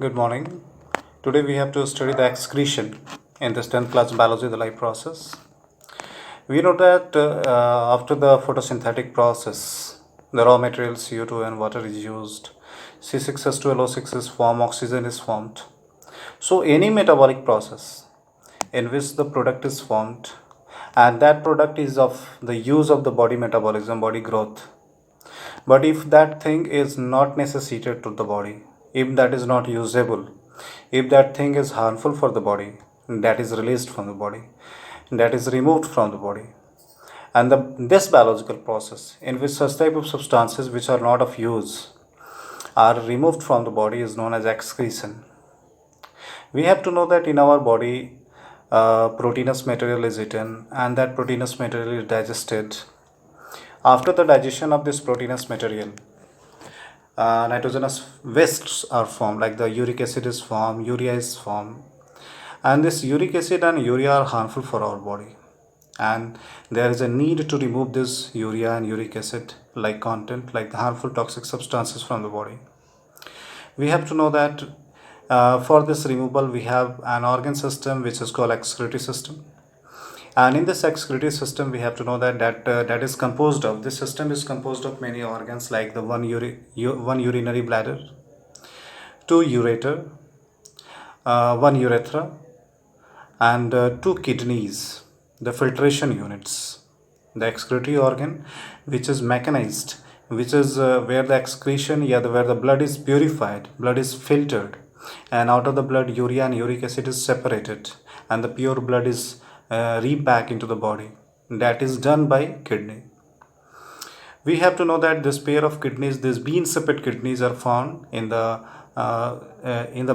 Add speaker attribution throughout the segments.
Speaker 1: Good morning. Today we have to study the excretion in this 10th class biology, the life process. We know that after the photosynthetic process, the raw material CO2 and water is used. C6H12O6 is formed, oxygen is formed. So any metabolic process in which the product is formed and that product is of the use of the body metabolism, body growth. But if that thing is not necessitated to the body, if that is not usable, if that thing is harmful for the body, that is released from the body, that is removed from the body. And this biological process in which such type of substances which are not of use are removed from the body is known as excretion. We have to know that in our body, proteinous material is eaten and that proteinous material is digested. After the digestion of this proteinous material, nitrogenous wastes are formed, like the uric acid is formed, urea is formed, and this uric acid and urea are harmful for our body, and there is a need to remove this urea and uric acid like content, like the harmful toxic substances from the body. We have to know that for this removal we have an organ system which is called excretory system, and in this excretory system we have to know that is composed of, this system is composed of many organs, like the one urinary bladder, two ureter, one urethra, and two kidneys, the filtration units, the excretory organ which is mechanized, which is where the excretion, where the blood is purified, blood is filtered, and out of the blood urea and uric acid is separated and the pure blood is repacked into the body. That is done by kidney. We have to know that this pair of kidneys, these bean shaped kidneys, are found in the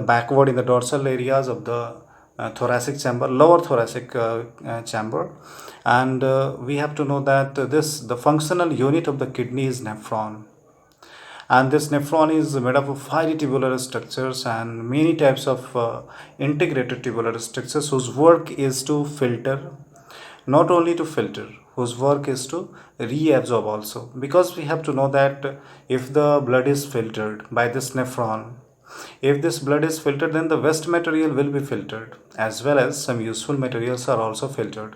Speaker 1: backward, in the dorsal areas of the thoracic chamber, lower thoracic chamber, and we have to know that the functional unit of the kidney is nephron, and this nephron is made up of highly tubular structures and many types of integrated tubular structures whose work is to filter, not only to filter, whose work is to reabsorb also, because we have to know that if the blood is filtered by this nephron, if this blood is filtered, then the waste material will be filtered, as well as some useful materials are also filtered,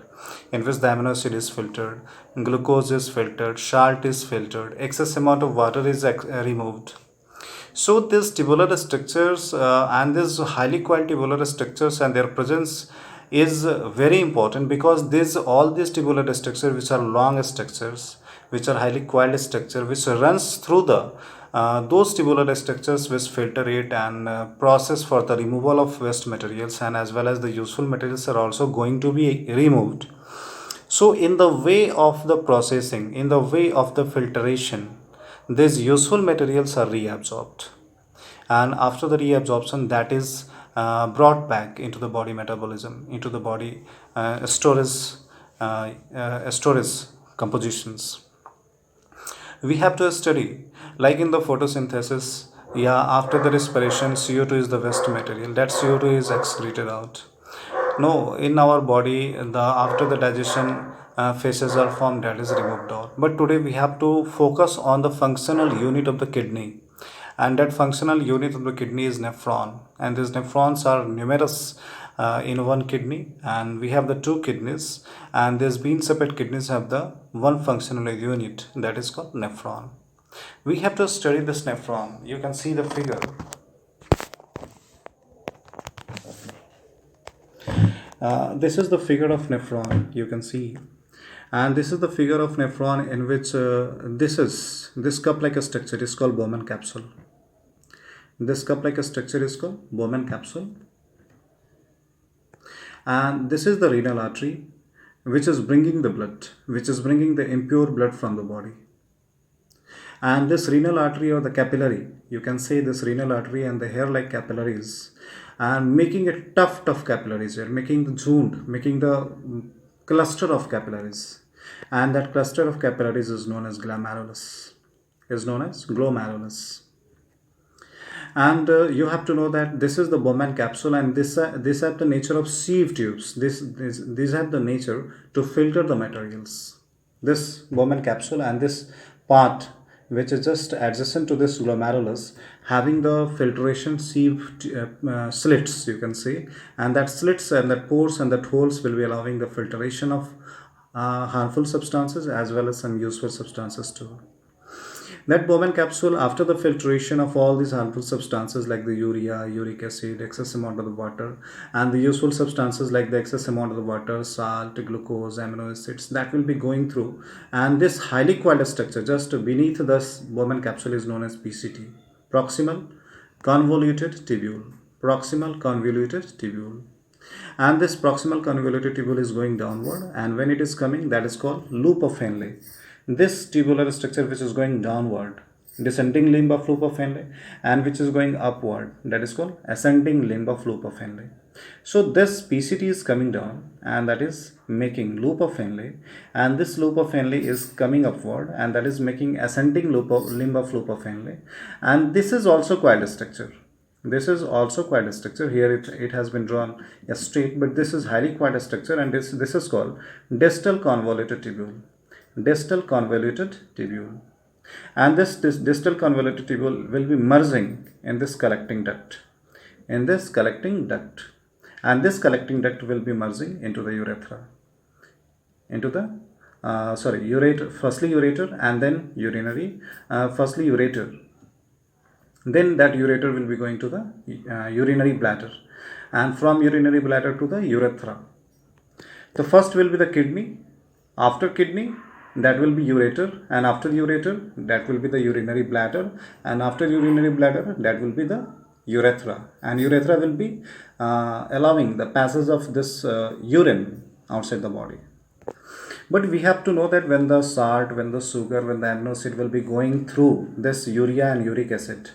Speaker 1: in which the amino acid is filtered, glucose is filtered, salt is filtered, excess amount of water is removed. So these tubular structures and these highly coiled tubular structures and their presence is very important, because all these tubular structures, which are long structures, which are highly coiled structure, which runs through the those tubular structures which filter it and process for the removal of waste materials, and as well as the useful materials are also going to be removed. So in the way of the processing, in the way of the filtration, these useful materials are reabsorbed, and after the reabsorption, that is brought back into the body metabolism, into the body storage compositions. We have to study, like in the photosynthesis, after the respiration, CO2 is the waste material, that CO2 is excreted out. No, in our body, after the digestion, phases are formed, that is removed out. But today we have to focus on the functional unit of the kidney, and that functional unit of the kidney is nephron, and these nephrons are numerous in one kidney, and we have the two kidneys, and these bean shaped kidneys have the one functional unit, that is called nephron. We have to study this nephron. You can see the figure. This is the figure of nephron, you can see, and this is the figure of nephron in which this cup like a structure is called Bowman capsule. This cup like a structure is called Bowman capsule, and this is the renal artery which is bringing the blood, which is bringing the impure blood from the body. And this renal artery, or the capillary, you can say this renal artery and the hair like capillaries, and making a tough capillaries here, making the zone, making the cluster of capillaries, and that cluster of capillaries is known as glomerulus. And you have to know that this is the Bowman capsule, and this have the nature of sieve tubes. These have the nature to filter the materials. This Bowman capsule and this part which is just adjacent to this glomerulus, having the filtration sieve slits, you can say, and that slits and that pores and that holes will be allowing the filtration of harmful substances as well as some useful substances too. That Bowman capsule, after the filtration of all these harmful substances like the urea, uric acid, excess amount of the water, and the useful substances like the excess amount of the water, salt, glucose, amino acids, that will be going through. And this highly coiled structure just beneath this Bowman capsule is known as PCT, proximal convoluted tubule. Proximal convoluted tubule. And this proximal convoluted tubule is going downward, and when it is coming, that is called loop of Henle. This tubular structure which is going downward, descending limb of loop of Henle, and which is going upward, that is called ascending limb of loop of Henle. So this PCT is coming down, and that is making loop of Henle, and this loop of Henle is coming upward, and that is making ascending limb of loop of Henle, and this is also coiled structure. This is also quite a structure. Here it has been drawn a straight, but this is highly quite a structure, and this is called distal convoluted tubule. Distal convoluted tubule. And this distal convoluted tubule will be merging in this collecting duct. In this collecting duct. And this collecting duct will be merging into the urethra. Into the ureter, firstly ureter and then urinary, firstly ureter. Then that ureter will be going to the urinary bladder, and from urinary bladder to the urethra. So first will be the kidney, after kidney that will be ureter, and after ureter that will be the urinary bladder, and after urinary bladder that will be the urethra, and urethra will be allowing the passage of this urine outside the body. But we have to know that when the salt, when the sugar, when the amino acid will be going through this urea and uric acid,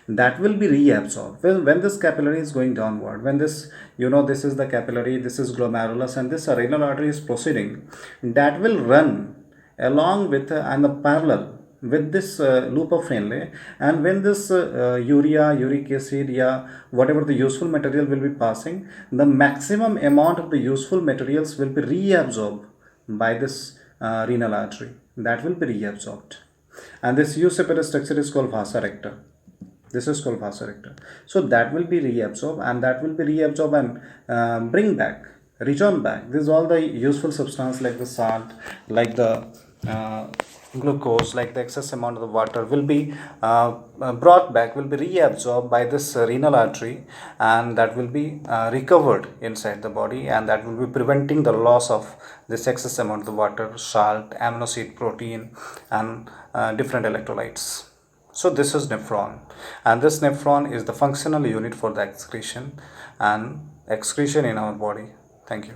Speaker 1: that will be reabsorbed. When this capillary is going downward, when this, this is the capillary, this is glomerulus, and this renal artery is proceeding, that will run along with and parallel with this loop of Henle, and when this urea, uric acid, whatever the useful material will be passing, the maximum amount of the useful materials will be reabsorbed by this renal artery. That will be reabsorbed, and this U-shaped structure is called vasa recta. This is called vasa recta. So that will be reabsorbed, and that will be reabsorbed and bring back, return back. This is all the useful substance like the salt, like the glucose, like the excess amount of the water will be brought back, will be reabsorbed by this renal artery, and that will be recovered inside the body, and that will be preventing the loss of this excess amount of the water, salt, amino acid, protein, and different electrolytes. So this is nephron, and this nephron is the functional unit for the excretion in our body. Thank you.